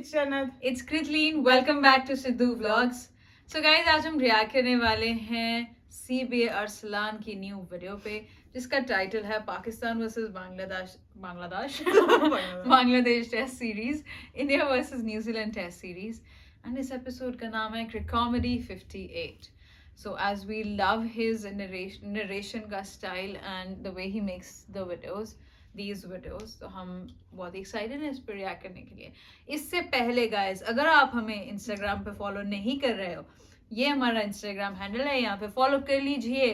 It's Shanad. It's Kritleen. Welcome back to Sidhu Vlogs. So guys, आज हम react करने वाले हैं CBA अरसलान की न्यू वीडियो पे जिसका टाइटल है Pakistan versus Bangladesh test series, India versus New Zealand test series and इस एपिसोड का नाम है cric comedy 58. So as we love his narration का style and the way he makes the videos, these videos, तो हम बहुत एक्साइटेड हैं इस पर रिएक्ट करने के लिए. इससे पहले गाइस, अगर आप हमें इंस्टाग्राम पे फॉलो नहीं कर रहे हो, ये हमारा इंस्टाग्राम हैंडल है, यहाँ पे फॉलो कर लीजिए.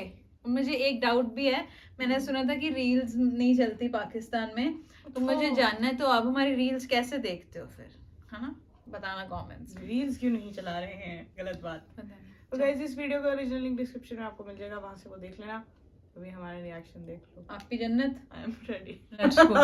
मुझे एक डाउट भी है, मैंने सुना था कि रील्स नहीं चलती पाकिस्तान में, तो मुझे जानना है तो आप हमारी रील्स कैसे देखते हो फिर, है ना? बताना कमेंट्स. रील्स क्यों नहीं चला रहे हैं, गलत बात. तो गाइस इस वीडियो का ओरिजिनल लिंक डिस्क्रिप्शन में आपको मिल जाएगा, वहां से वो देख लेना. अभी हमारा रिएक्शन देख लो. आपकी जन्नत. I am ready. Let's go.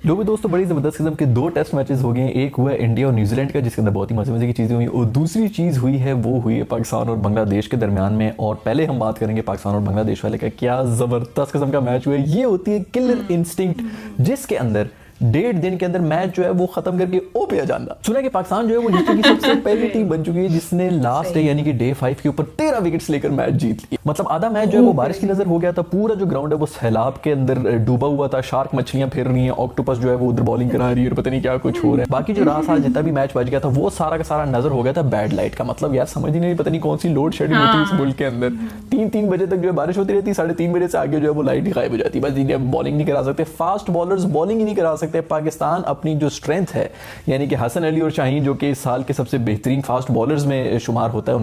जो भी दोस्तों बड़ी ज़बरदस्त किस्म के 2 टेस्ट मैचेस हो गए हैं. एक हुआ है इंडिया और न्यूजीलैंड का जिसके अंदर बहुत ही मजे मजे की चीज़ें हुई, और दूसरी चीज़ हुई है वो हुई है पाकिस्तान और बांग्लादेश के दरमियान में. और पहले हम बात करेंगे पाकिस्तान और बांग्लादेश वाले का. क्या ज़बरदस्त किस्म का मैच हुआ है. ये होती है किलर इंस्टिंक्ट जिसके अंदर 1.5 दिन के अंदर मैच जो है वो खत्म करके ओपे आ जाना. सुना कि पाकिस्तान जो है वो नीचे की सबसे पहली टीम बन चुकी है जिसने लास्ट डे यानी कि डे 5 के ऊपर 13 विकेट्स लेकर मैच जीत लिया. मतलब आधा मैच जो है वो बारिश की नजर हो गया था. पूरा जो ग्राउंड है वो सैलाब के अंदर डूबा हुआ था. शार्क मछलियां फिर रही हैं, ऑक्टोपस जो है वो उधर बॉलिंग करा रही है और पता नहीं क्या कुछ हो रहा है. बाकी जो रात आज जितना भी मैच बच गया था वो सारा का सारा नजर हो गया था बैड लाइट का. मतलब यार समझ ही नहीं, पता नहीं कौन सी लोड शेडिंग होती है इस मुल्क के अंदर. 3 बजे तक जो है बारिश होती रहती, 3:30 बजे से आगे जो है वो लाइट ही गायब हो जाती. बस बॉलिंग नहीं करा सकते, फास्ट बॉलर्स बॉलिंग ही नहीं करा सकते. पाकिस्तान अपनी जो स्ट्रेंथ है यानी कि हसन अली और शाहीन जो कि इस साल के सबसे बेहतरीन फास्ट बॉलर्स में शुमार होता है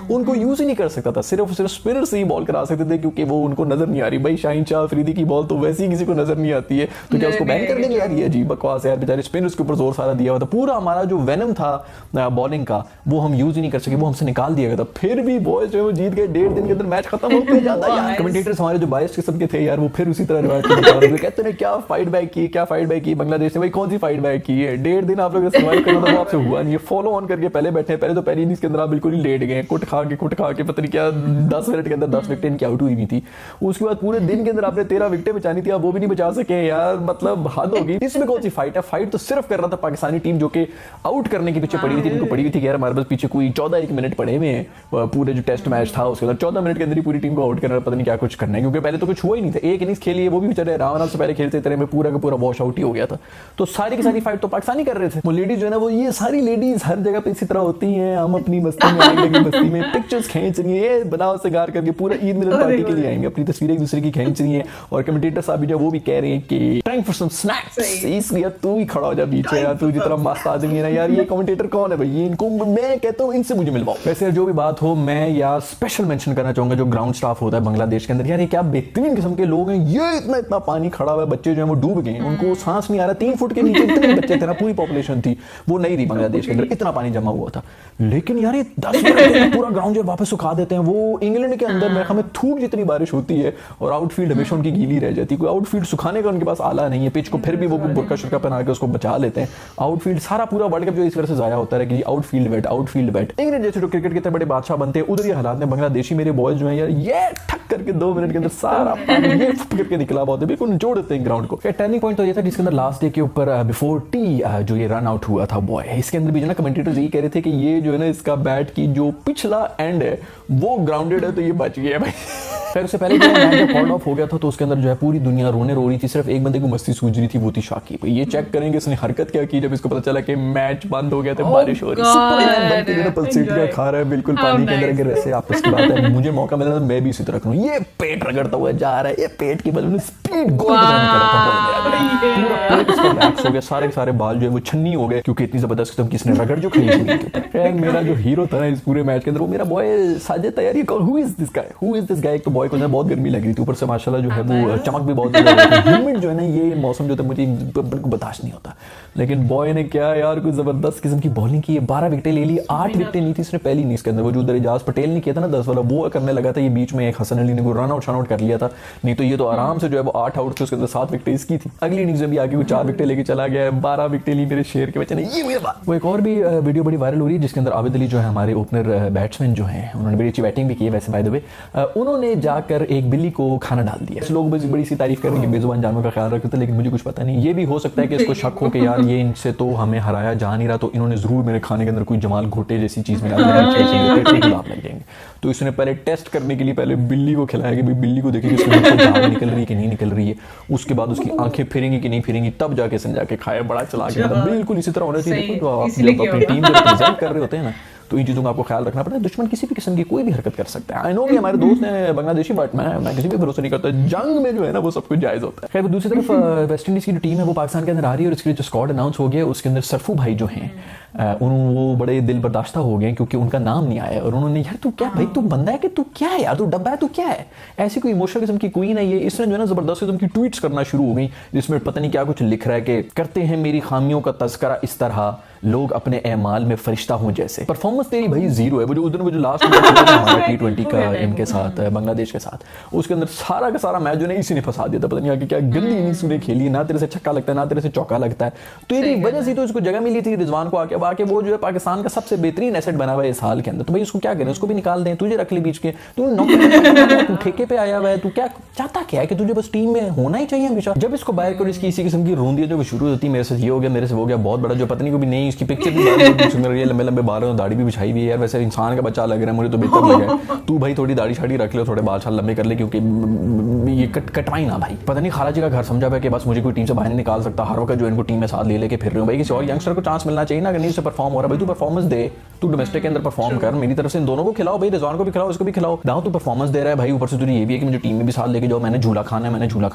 उनको यूज ही नहीं कर सकता था. सिर्फ स्पिनर से ही बॉल करा सकते थे क्योंकि वो उनको नजर नहीं आ रही. भाई शाहीन शाह अफरीदी की बॉल तो वैसे ही किसी को नजर नहीं आती है, तो क्या उसको बैन कर देंगे यार? ये अजीब बकवास है यार. बेचारे स्पिनर्स के ऊपर जोर सारा दिया हुआ था. पूरा हमारा जो वेनम था बॉलिंग का वो हम यूज ही नहीं कर सके, वो हमसे निकाल दिया गया था. फिर भी बॉयज जो है वो जीत गए. 1.5 दिन के अंदर मैच खत्म हो जाता है. कमेंटेटर्स हमारे जो बायस्ड किस्म के थे यार वो फिर उसी तरह रिवाइट बता रहे थे. कहते हैं क्या फाइट बैक की बांग्लादेश ने. भाई कौन सी फाइट बैक की है? 1.5 दिन आप लोग सर्वाइव करना था वो आपसे हुआ नहीं है. फॉलो ऑन करके पहले बैठे. पहले तो पहली इनिंग्स के अंदर आप बिल्कुल ही लेट गए, कुट खा के पता नहीं क्या 10 मिनट के अंदर 10 विकेट इनकी आउट हुई थी. उसके बाद पूरे दिन के अंदर आपने 13 विकेटें बचानी थी, आप वो भी नहीं बचा सके यार. मतलब हद होगी. इसमें कौन सी फाइट है? फाइट तो सिर्फ कर रहा था पाकिस्तानी टीम जो कि आउट करने के पीछे पड़ी हुई थी. इनको पड़ी हुई थी कि यार हमारे पास पीछे कोई 14 मिनट पड़े हुए हैं. पूरे जो टेस्ट मैच था उसके अंदर 14 मिनट के अंदर ही पूरी टीम को आउट करना, पता नहीं क्या कुछ करना है क्योंकि पहले तो कुछ हुआ ही नहीं था. एक इनिंग्स खेली है वो भी बेचारे आराम से पहले खेलते तरह में पूरा का पूरा वॉश आउट ही हो गया था. तो सारी की सारी फाइट तो पाकिस्तानी कर रहे थे. वो लेडीज जो है ना, वो ये सारी लेडीज हर जगह पे इसी तरह होती हैं. हम अपनी मस्ती में आएंगे, मस्ती में पिक्चर्स खींच रही है, बनाओ सिगार करके पूरा ईद मिलन पार्टी के लिए आएंगे, अपनी तस्वीरें एक दूसरे की खींच रही है. और कमेंटेटर साहब जो वो भी कह रहे हैं कि टाइम फॉर सम स्नैक्स. इसलिए तू ही खड़ा हो जा पीछे यार, तू जितना मस्त आदमी है ना यार. ये कमेंटेटर कौन है भाई? ये इनको मैं कहता हूँ इनसे मुझे मिलवाओ. वैसे जो भी बात हो, मैं यार स्पेशल मेंशन करना चाहूंगा जो ग्राउंड स्टाफ होता है बांग्लादेश के अंदर. यार ये क्या बेहतरीन किस्म के लोग हैं. ये इतना पानी खड़ा हुआ है, बच्चे जो है वो डूब गए, उनको सांस नहीं आ रहा. 3 फुट के नीचे इतने बच्चे थे ना, पूरी पॉपुलेशन थी वो नहीं रही बांग्लादेश के अंदर, इतना पानी जमा हुआ था. लेकिन यार ये 10 मिनट पूरा ग्राउंड जो वापस सुखा देते हैं. वो इंग्लैंड के अंदर मेरे ख्याल में थूक जितनी बारिश होती है और आउटफील्ड हमेशा उनकी गीली रह जाती है. कोई आउटफील्ड सुखाने का उनके पास आला नहीं है. पिच को फिर भी वो बुरका शुरका पहना के उसको बचा लेते हैं. आउटफील्ड सारा पूरा वर्ल्ड कप जो इस तरह से जाया होता है कि आउटफील्ड वेट. इंग्लैंड जैसे जो क्रिकेट के इतने बड़े बादशाह बनते हैं, उधर ये हालात में बांग्लादेशी मेरे बॉयज जो है यार ये ठक करके 2 मिनट के अंदर सारा पानी ये करके निकला बहुत है. बिल्कुल निचोड़ देते हैं ग्राउंड को. टर्निंग पॉइंट तो ये था जिसके अंदर लास्ट डे के ऊपर बिफोर टी जो ये रन आउट हुआ था बॉय, इसके अंदर भी जो ना कमेंटेटर्स यही कह रहे थे कि ये जो है ना इसका बैट की जो पिछला एंड है वो ग्राउंडेड है तो ये बच गया भाई. फिर उससे पहले जब मैच जब कॉल्ड ऑफ हो गया था तो उसके अंदर जो है पूरी दुनिया रोने रो रही थी. सिर्फ एक बंदे को मस्ती सूझ रही थी, वो थी शाकिब. ये चेक करेंगे इसने हरकत क्या की जब इसको पता चला कि मैच बंद हो गया था, बारिश हो रही है. पल्सेट क्या खा रहा है बिल्कुल पानी के अंदर. अगर वैसे आपस की बात है, मुझे मौका मिला तो मैं भी इसी तरह करूँ. ये पेट रगड़ता हुआ जा रहा है, ये पेट की बल में स्पीड गोल हो गया. सारे के सारे बाल जो है वो छन्नी हो गए क्योंकि इतनी जबरदस्त किस्म की इसने रगड़ जो खाई थी. मेरा जो हीरो था इस पूरे मैच के अंदर वो मेरा बॉय साजिद था यार. ये कौन? Who is this guy? एक तो बॉय को बहुत गर्मी लग रही थी, ऊपर से माशाल्लाह जो है वो चमक भी बहुत ह्यूमिड जो है ना ये मौसम जो था मुझे बिल्कुल बर्दाश्त नहीं होता. लेकिन बॉय ने क्या यार कोई जबरदस्त किस्म की बॉलिंग की. 12 विकेटें ले ली. 8 विकेटें ली थी इसने पहली इनिंग्स के अंदर. वो जो उधर एजाज पटेल ने किया था ना 10 वाला, वो करने लगा था. ये बीच में एक हसन अली ने रन आउट कर लिया था. नहीं तो ये तो आराम से जो है वो 8 आउट थे, उसके अंदर 7 विकेटें इसकी थी. अगली इनिंग्स में भी आगे वो 4 विकेटें लेके चला गया. 12 विकेटें ली मेरे शेर के बच्चे ने. ये वो एक और भी वीडियो बड़ी वायरल हो रही है जिसके अंदर आबिद अली जो है हमारे ओपनर बैट्समैन जो हैं, उन्होंने बड़ी अच्छी बैटिंग भी की है वैसे बाय द वे. उन्होंने जाकर एक बिल्ली को खाना डाल दिया। लोग बस बड़ी सी तारीफ करेंगे बेजुबान जानवर का ख्याल रखते थे, लेकिन मुझे कुछ पता नहीं। ये भी हो सकता है कि इसको शक हो कि यार ये इनसे तो हमें हराया जा नहीं रहा, तो इन्होंने जरूर मेरे खाने के अंदर कोई जमाल घोटे जैसी चीज मिला लग जाएंगे। तो इसने पहले टेस्ट करने के लिए पहले बिल्ली को खिलाया कि भाई बिल्ली को देखेगी इसके मुंह से झाग निकल रही है कि नहीं निकल रही है। उसके बाद उसकी आंखें फिरेंगी कि नहीं फिरेंगी, तब जाके इसने जाके खाया। बड़ा चला के बिल्कुल इसी तरह होना चाहिए। जब अपनी टीम जब रिप्रेजेंट कर रहे होते हैं ना, तो इन चीज़ों का आपको ख्याल रखना पड़ता है। दुश्मन किसी भी किस्म की कोई भी हरकत कर सकता है। आई नो कि हमारे दोस्त हैं बांग्लादेशी, बट मैं किसी पे भरोसा नहीं करता। जंग में जो है ना वो सब कुछ जायज़ होता है। खैर दूसरी तरफ वेस्ट इंडीज़ की जो टीम है वो पाकिस्तान के अंदर आ रही है, और इसके जो स्क्वाड अनाउंस हो गया उसके अंदर सरफू भाई जो हैं वो बड़े दिल बर्दाश्ता हो गए क्योंकि उनका नाम नहीं आया। और उन्होंने यार तू क्या भाई, तू बंदा है कि तू क्या है यार, तू डब्बा है, तू क्या है, ऐसी कोई इमोशनल किस्म की कोई नहीं है। इसने जो है ना जबरदस्त किस्म की ट्वीट्स करना शुरू हो गई, जिसमें पता नहीं क्या कुछ लिख रहा है कि करते हैं मेरी खामियों का तज़किरा इस तरह लोग अपने एमाल में फरिश्ता हों जैसे। परफॉर्मेंस तेरी भाई जीरो है। वो जो लास्ट मैच हमारा T20 का इनके साथ बांग्लादेश के साथ, उसके अंदर सारा का सारा मैच जो है इसी ने फंसा दिया था। पता नहीं आगे क्या गंदी इनिंग्स ने खेली, ना तेरे से छक्का लगता है ना तेरे से चौका लगता है। तो ये वजह से तो इसको जगह मिली थी रिजवान को आके वो जो है पाकिस्तान का सबसे बेहतरीन एसेट बना हुआ है इस हाल के अंदर। तो भाई उसको क्या करें, उसको भी निकाल दें, तुझे रख ले बीच के, तू ठेके पे आया हुआ है, तू क्या चाहता क्या है कि तुझे बस टीम में होना ही चाहिए हमेशा। जब इसको बाहर करो इसकी इसी किस्म की रोंदियां जो शुरू होती है, मेरे से ये हो गया मेरे से हो गया, बहुत बड़ा जो पता नहीं को भी नहीं, इसकी पिक्चर भी लंबे लंबे बाल और दाढ़ी भी बिछाई हुई है यार, वैसे इंसान का बच्चा लग रहा है मुझे तो बेहतर लगा। तू भाई थोड़ी दाढ़ी शाड़ी रख ले, थोड़े बाल शाल लंबे कर ले, क्योंकि ये कटवाई ना भाई। पता नहीं खाला जी का घर समझा हुआ है कि बस मुझे कोई टीम से बाहर नहीं निकाल सकता, हर वक्त जो इनको टीम में साथ ले लेके फिर रहे हो। भाई किसी और यंगस्टर को चांस मिलना चाहिए ना, अगर नहीं से परफॉर्म हो रहा है भाई तू परफॉर्मेंस दे, तू डोमेस्टिक के अंदर परफॉर्म कर। मेरी तरफ से इन दोनों को खिलाओ भाई, रिजवान को भी खिलाओ, इसको भी खिलाओ। दाऊ तू परफॉर्मेंस दे रहा है भाई, ऊपर से तुझे ये भी है कि मुझे टीम में भी साथ लेके जाओ, मैंने झूला खाना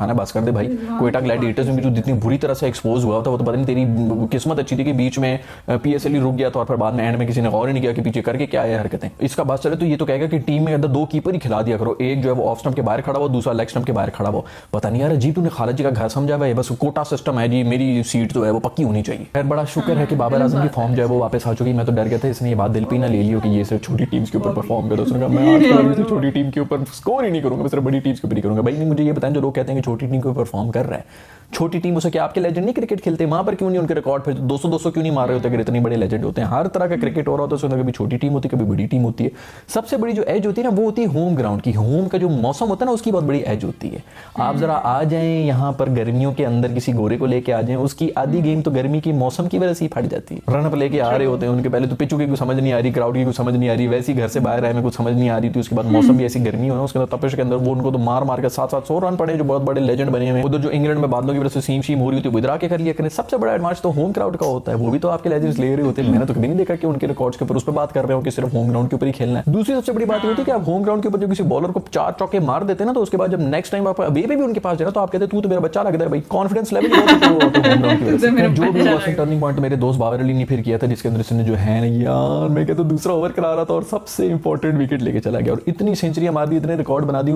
है, बस कर दे भाई। कोयटा ग्लैडिएटर्स में जो जितनी बुरी तरह से एक्सपोज हुआ था वो तो पता नहीं तेरी किस्मत अच्छी थी कि बीच में PSL ही रुक गया था और फिर बाद में एंड में किसी ने गौर ही नहीं किया कि पीछे करके क्या है हरकतें। इसका बात चले तो ये तो कहेगा कि टीम में अंदर 2 कीपर ही खिला दिया करो, एक जो है वो ऑफ स्टंप के बाहर खड़ा हो, दूसरा लेग स्टंप के बाहर खड़ा हो। पता नहीं यार जी तूने खालिद जी का घर समझा हुआ है, बस कोटा सिस्टम है जी, मेरी सीट जो है वो पक्की होनी चाहिए। खैर बड़ा शुक्र है कि बाबर आजम की फॉर्म जो है वो वापस आ चुकी। मैं तो डर गया था इसने ये बात दिल पे ना ले लियो कि ये सिर्फ छोटी टीम्स के ऊपर परफॉर्म कर दो। उसने कहा मैं आज सिर्फ छोटी टीम के ऊपर स्कोर ही नहीं करूंगा, मैं सिर्फ बड़ी टीम्स के ऊपर ही करूंगा। भाई नहीं मुझे ये बताएं जो लोग कहते हैं कि छोटी टीम के ऊपर परफॉर्म कर रहा है, छोटी टीम उसे क्या आपके लेजेंड नहीं क्रिकेट खेलते, वहां पर क्यों नहीं उनके रिकॉर्ड फिर 200 क्यों नहीं मार रहे होते अगर इतने बड़े लेजेंड होते हैं। हर तरह का क्रिकेट हो रहा होता है, उसके अंदर कभी छोटी टीम होती है कभी बड़ी टीम होती है। सबसे बड़ी जो एज होती है ना वो होती है होम ग्राउंड की, होम का जो मौसम होता है ना उसकी बहुत बड़ी एज होती है। आप जरा आ जाएं यहाँ पर गर्मियों के अंदर किसी गोरे को लेके आ जाएं, उसकी आधी गेम तो गर्मी की मौसम की वजह से ही फट जाती है। रन अप लेके आ रहे होते हैं उनके, पहले तो पिचू की कुछ समझ नहीं आ रही, क्राउड की कुछ समझ नहीं आ रही, वैसे ही घर से बाहर आए में कुछ समझ नहीं आ रही थी। उसके बाद मौसम भी ऐसी गर्मी हो ना, उसके अंदर तपिश के अंदर वो उनको तो मार के 700 रन पड़े जो बहुत बड़े लेजेंड बने हुए। उधर जो इंग्लैंड में बादलों की वजह से सीम शीम हो रही होती है वो इधर आके कर लिया करें। सबसे बड़ा एडवांटेज तो होम क्राउड का होता है, वो भी तो आपके लेजेंड्स ले रहे होते हैं। मैंने तो कभी नहीं देखा कि उनके रिकॉर्ड्स के ऊपर उस पर बात कर रहे हो कि सिर्फ होम ग्राउंड के ऊपर ही खेलना है। दूसरी सबसे बड़ी बात ये होती है कि आप होम ग्राउंड के ऊपर जब किसी बॉलर को 4 चौके मार देते हैं ना, तो उसके बाद जब नेक्स्ट टाइम आप अभी भी उनके पास जाए तो आप कहते हैं तू तो मेरा बच्चा लगता है भाई। कॉन्फिडेंस लेवल बहुत ऊपर हुआ होता है होम ग्राउंड की वजह से। जो भी वाशिंगटन टर्निंग पॉइंट मेरे दोस्त बाबर अली ने फिर किया था, जिसके अंदर इसने जो है ना यार मैं कहता हूं दूसरा ओवर करा रहा था और सबसे इंपॉर्टेंट विकेट लेके चला गया और इतनी सेंचुरी मार दी, इतने रिकॉर्ड बना दी,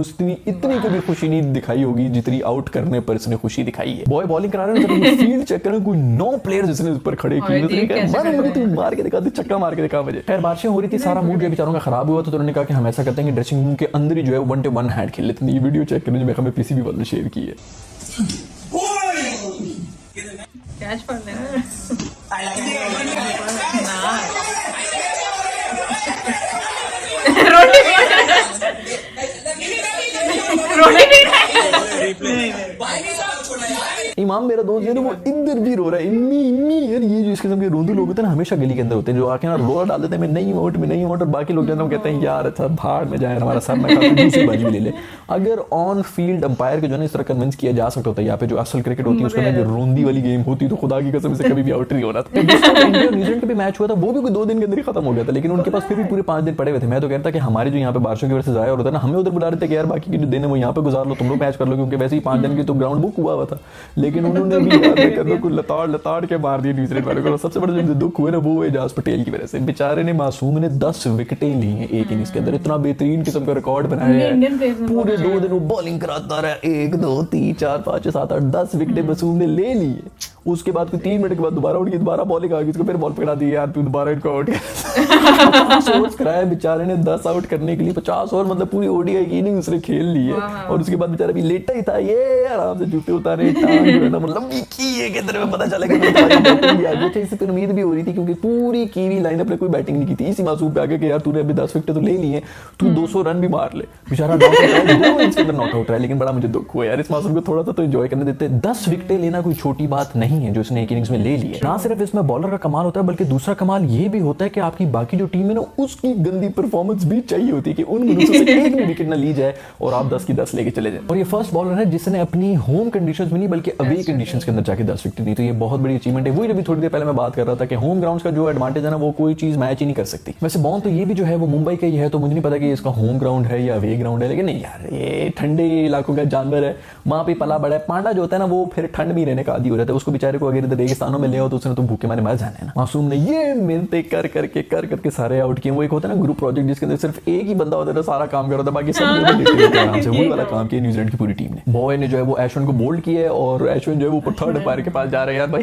इतनी को भी खुशी नहीं दिखाई होगी जितनी आउट करने पर इसने खुशी दिखाई है। बॉय बॉलिंग करा रहे हैं, फील्ड चेक करें, कोई 9 प्लेयर्स इसने ऊपर खड़े किए, तू मार के दिखा, छक्का मार के दिखा मुझे। खैर बारिशें हो रही थी, सारा मूड जो बेचारों का खराब हुआ, तो उन्होंने कहा कि हम ऐसा करते हैं कि ड्रेसिंग रूम के अंदर ही जो है 1-to-1 हैंड खेल लेते हैं। ये वीडियो चेक करें जो मैं हमें PCB वालों ने शेयर की है। कैच पड़ लेना इमाम मेरा दोस्त है ना वो इधर भी रो रहा है, इम्मी यार। ये जो इस किस्म के रोंदू लोग होते हैं ना हमेशा गली के अंदर होते हैं, जो आके ना रोला डाल देते हैं मैं नहीं वोट और बाकी लोग जो कहते हैं यार अच्छा भाड़ में जाए हमारा सब में दूसरी बाजी भी ले ले। अगर ऑन फील्ड अंपायर को जो है इस तरह कन्विंस किया जा सकता होता है, यहाँ पे जो असल क्रिकेट होती है उसके अंदर जो रोंदी वाली गेम होती तो खुदा की कसम से कभी भी आउट नहीं होना था। इंडिया और न्यूजीलैंड का भी मैच हुआ था, वो भी कोई 2 दिन के अंदर ही खत्म हो गया था, लेकिन उनके पास फिर भी पूरे 5 दिन पड़े हुए थे। मैं तो कहता कि हमारे जो यहाँ पे बारिशों की वजह से जाया होता है ना, हमें उधर बुला रहे थे कि यार बाकी के जो दिन है वो यहाँ पे गुजार लो, तुम लोग मैच कर लो, क्योंकि वैसे ही 5 दिन की तो ग्राउंड बुक हुआ था। लेकिन उन्होंने भी लताड़ के मार दिए न्यूजीलैंड वालों को। सबसे बड़ा जो दुख हुआ ना वो एजाज पटेल की वजह से। बेचारे ने मासूम ने 10 विकेटें ली हैं एक इनिंग्स के अंदर, इतना बेहतरीन किस्म का रिकॉर्ड बनाया है। पूरे 2 दिन वो बॉलिंग कराता रहा, 1 2 3 4 5 6 7 8 10 विकेटें मासूम ने ले ली है। उसके बाद 3 मिनट के बाद दोबारा उनकी दोबारा बॉलिंग आ गई, उसको फिर बॉल पकड़ा दी, यार तू दोबारा इनको आउट कर। 50 ओवर्स कराया बेचारे ने 10 आउट करने के लिए, 50 ओवर मतलब पूरी ओडीआई की इनिंग उसने खेल ली है। और उसके बाद बेचारा भी लेटा ही था, ये आराम से जूते उतारे, टांग जो है ना मतलब लंबी की है के तरह में पता चला कि बैटिंग भी आ गई थी। इससे फिर उम्मीद भी हो रही थी क्योंकि पूरी कीवी लाइनअप ने कोई बैटिंग नहीं की थी। इसी मासूम पे आगे कि यार तूने अभी 10 विकेट तो ले ली है, तू 200 रन भी मार ले। बेचारा नॉट आउट रहा है, लेकिन बड़ा मुझे दुख हुआ यार, इस मासूम को थोड़ा सा तो एंजॉय करने देते। 10 विकेटें लेना कोई छोटी बात नहीं है जो उसने एक इनिंग्स में ले ली है। ना सिर्फ इसमें बॉलर का कमाल होता है बल्कि दूसरा कमाल ये भी होता है कि आपकी बाकी जो टीम है ना उसकी गंदी परफॉर्मेंस भी चाहिए होती है कि उन मनुष्यों से एक भी विकेट ना ली जाए और आप 10 की 10 लेके चले जाए। और ये फर्स्ट बॉलर है जिसने अपनी होम कंडीशंस में नहीं बल्कि अवे कंडीशंस के अंदर जाके 10 विकेट ली, तो ये बहुत बड़ी अचीवमेंट है। वही अभी थोड़ी देर पहले मैं बात कर रहा था कि होम ग्राउंड्स का जो एडवांटेज है ना वो कोई चीज मैच ही नहीं कर सकती। वैसे बॉन तो ये भी जो है वो मुंबई का ही है, तो मुझे नहीं पता कि इसका होम ग्राउंड है या अवे ग्राउंड है, लेकिन नहीं यार ये ठंडे इलाकों का जानवर है, वहां पे पला बड़ा है। पांडा जो होता है ना वो फिर ठंड में रहने का आदी हो जाता है, उसको बेचारे को अगर इधर रेगिस्तानों में ले आओ तो उसने तो भूखे मारे मर जाना है ना। मासूम ने ये मिलते कर करके सारे आउट किए। वो एक होता है ना ग्रुप प्रोजेक्ट जिसके अंदर सिर्फ एक ही बंदा होता है सारा काम कर रहा था, बाकी सब आराम से वही वाला काम किया न्यूजीलैंड की पूरी टीम ने। बॉय ने जो है वो एशविन को बोल्ड किया है और एशविन जो है वो थर्ड अंपायर के पास जा रहे हैं। यार भाई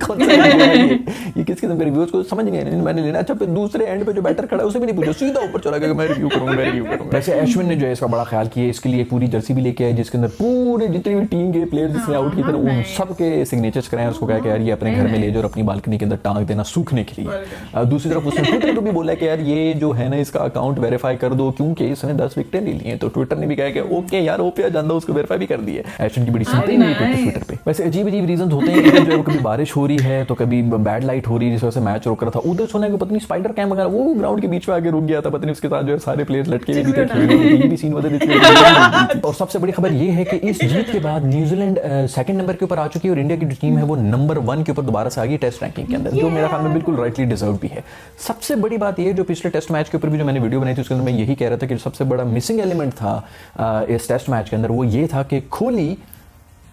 कौन सा ये किस किस्म के रिव्यूज को समझ नहीं आया मैंने लेना। अच्छा फिर दूसरे एंड पे जो बैटर खड़ा है उसे भी नहीं पूछा, सीधा ऊपर चला गया मैं रिव्यू करूंगा। वैसे एशविन ने जो है इसका बड़ा ख्याल किया, इसके लिए पूरी जर्सी भी लेके आए जिसके अंदर पूरे जितने भी टीम के प्लेयर्स जिसने आउट किए थे उन सबके सिग्नेचर्स कराए। उसको कहा कि यार ये अपने घर में ले जाओ और अपनी बालकनी के अंदर टांग देना सूखने के लिए। दूसरी तरफ उसने ट्विटर पे भी बोला कि यार ये जो है ना इसका अकाउंट वेरीफाई कर दो क्योंकि इसने 10 विकेटें ले ली हैं, तो ट्विटर ने भी कहा कि ओके यार ओपे जानदा उसको वेरीफाई भी कर दिया। एशविन की बड़ी सिंपैथी हुई ट्विटर पे। वैसे अजीब रीजंस होते हैं कि जो कभी बारिश हो रही है तो कभी बैड लाइट हो रही है, जिस वजह से मैच रोक रहा था। उधर सुना कि पत्नी स्पाइडर कैम वगैरह वो ग्राउंड के बीच में आगे रुक गया था, पत्नी उसके साथ जो है सारे प्लेयर्स लटके हुए भी थे, ये भी सीन होता। और सबसे बड़ी खबर ये है कि इस जीत के बाद न्यूजीलैंड सेकंड नंबर के ऊपर आ चुकी है और इंडिया की जो टीम है वो नंबर 1 के ऊपर दोबारा से आ गई टेस्ट रैंकिंग के अंदर, जो मेरा ख्याल में बिल्कुल राइटली डिजर्व भी है। सबसे बड़ी बात ये जो पिछले टेस्ट मैच के ऊपर भी जो मैंने वीडियो बनाई थी उसके अंदर मैं यही कह रहा था कि सबसे बड़ा मिसिंग एलिमेंट था इस टेस्ट मैच के अंदर वो ये था कि कोहली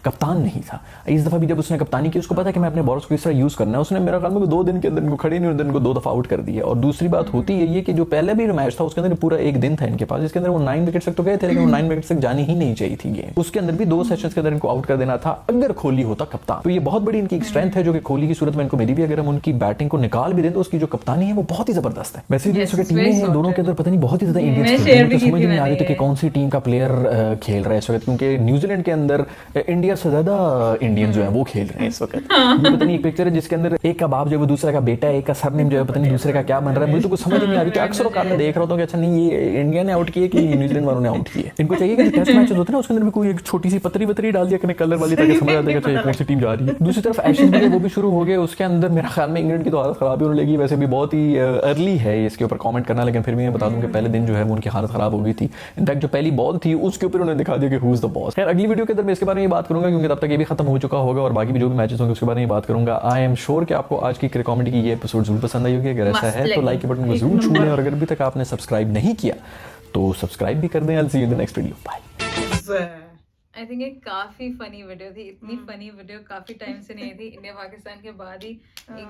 कप्तान नहीं था। इस दफा भी जब उसने कप्तानी की उसको पता कि मैं अपने बॉलर्स को किस तरह यूज करना है, उसने मेरा ख्याल में 2 दिन के अंदर इनको खड़े नहीं होते इनको 2 दफा आउट कर दिया। और दूसरी बात होती है ये कि जो पहले भी मैच था उसके अंदर पूरा एक दिन था इनके पास जिसके अंदर वो 9 विकेट तक तो गए थे, लेकिन वो 9 विकेट तक जानी ही नहीं चाहिए थी गेम। उसके अंदर भी 2 सेशंस के अंदर इनको आउट कर देना था अगर कोहली होता कप्तान। तो ये बहुत बड़ी इनकी स्ट्रेंथ है जो कि कोहली की सूरत में इनको मिली भी। अगर हम उनकी बैटिंग को निकाल भी दें तो उसकी जो कप्तानी है वो बहुत ही जबरदस्त है। वैसे जो टीमें हैं दोनों के अंदर पता नहीं बहुत ही ज्यादा इंडियंस समझ नहीं आ रही थी कि कौन सी टीम का प्लेयर खेल रहा है इस वक्त, क्योंकि न्यूजीलैंड के अंदर इंडिया से ज्यादा इंडियन जो है वो खेल रहे हैं इस वक्त। ये पता नहीं एक पिक्चर है जिसके अंदर एक का बाप जो है वो दूसरे का बेटा है, एक का सरनेम जो है पता नहीं दूसरे का क्या बन रहा है, मुझे तो कुछ समझ नहीं आ रही कि अक्सर औकात में देख रहा हूं कि अच्छा नहीं ये इंडिया ने आउट किए कि न्यूजीलैंड वालों ने आउट किए। इनको चाहिए कि टेस्ट मैचेस होते हैं ना उसके अंदर भी कोई एक छोटी सी पतरी डाल दिया कने कलर वाली ताकि समझ आ जाएगा चाहिए कौन सी टीम जा रही है। दूसरी तरफ एशेज भी वो भी शुरू हो गए, उसके अंदर मेरा ख्याल में इंग्लैंड की तो हालत खराब ही होने लगी। वैसे भी बहुत ही अर्ली है इसके ऊपर कमेंट करना, लेकिन फिर भी मैं बता दूं कि पहले दिन जो है वो उनकी हालत खराब हो गई थी। इनफैक्ट जो पहली बॉल थी उसके ऊपर उन्होंने दिखा दिया कि हु इज द बॉस। खैर अगली वीडियो के अंदर मैं इसके बारे में बात करूंगा क्योंकि तब तक ये भी खत्म हो चुका होगा और बाकी भी जो भी मैचेस होंगे उसके बारे में बात करूंगा। आई एम श्योर कि आपको आज की कॉमेडी की ये एपिसोड जरूर पसंद आई होगी। अगर ऐसा है तो लाइक के बटन को जरूर छू लें और अगर अभी तक आपने सब्सक्राइब नहीं किया तो सब्सक्राइब भी कर दें। I will see you in the next video, bye. I think ये काफी फनी वीडियो थी, इतनी फनी वीडियो काफी टाइम से नहीं थी। इंडिया पाकिस्तान के बाद ही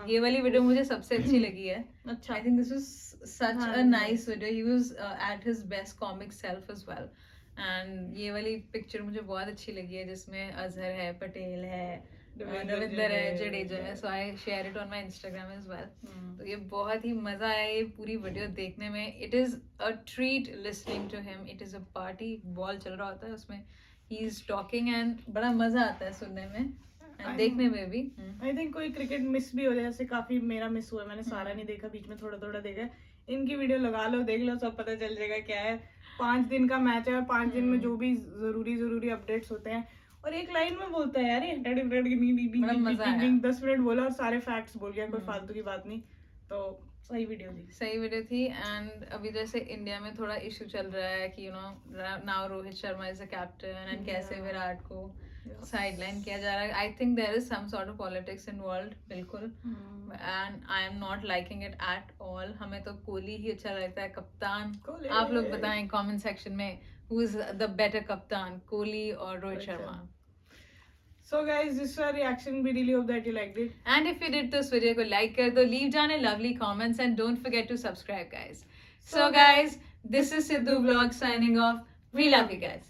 ये वाली वीडियो मुझे सबसे अच्छी लगी है। अच्छा, I think this was such a nice video. He was at his best comic self as well and ये वाली पिक्चर मुझे बहुत अच्छी लगी है जिसमें अजहर है, पटेल है, रविंदर है, जडेजा है। So I share it on my Instagram as well. तो ये बहुत ही मजा आया ये पूरी वीडियो देखने में। It is a treat listening to him. It is a party, ball चल रहा होता है उसमें ही इज टॉकिंग एंड बड़ा मजा आता है सुनने में एंड देखने में भी। आई थिंक कोई क्रिकेट मिस भी हो जाए, जैसे काफी मेरा मिस हुआ, मैंने सारा नहीं देखा, बीच में थोड़ा देखा। इनकी वीडियो लगा लो, देख लो, सब पता चल जाएगा क्या है। 5 दिन का मैच है और 5 दिन में जो भी जरूरी अपडेट्स होते हैं। और एक लाइन में बोलता है यार ये 10 मिनट बोला और सारे फैक्ट्स बोल गया, कोई फालतू की बात नहीं। तो सही वीडियो थी। एंड अभी जैसे इंडिया में थोड़ा इशू चल रहा है कि you know now Rohit Sharma is a captain and कैसे विराट को साइडलाइन किया जा रहा है। I think there is some sort of politics involved, बिल्कुल। And I am not liking it at all. हमें तो कोहली ही अच्छा लगता है कप्तान। आप लोग बताएं कमेंट सेक्शन में who is the better captain, Kohli or Rohit Sharma. So guys, this is our reaction. We really hope that you liked it. And if you did this video ko like kar do, leave down a lovely comments and don't forget to subscribe guys. So guys, this is Sidhu Vlog signing off. We love you guys.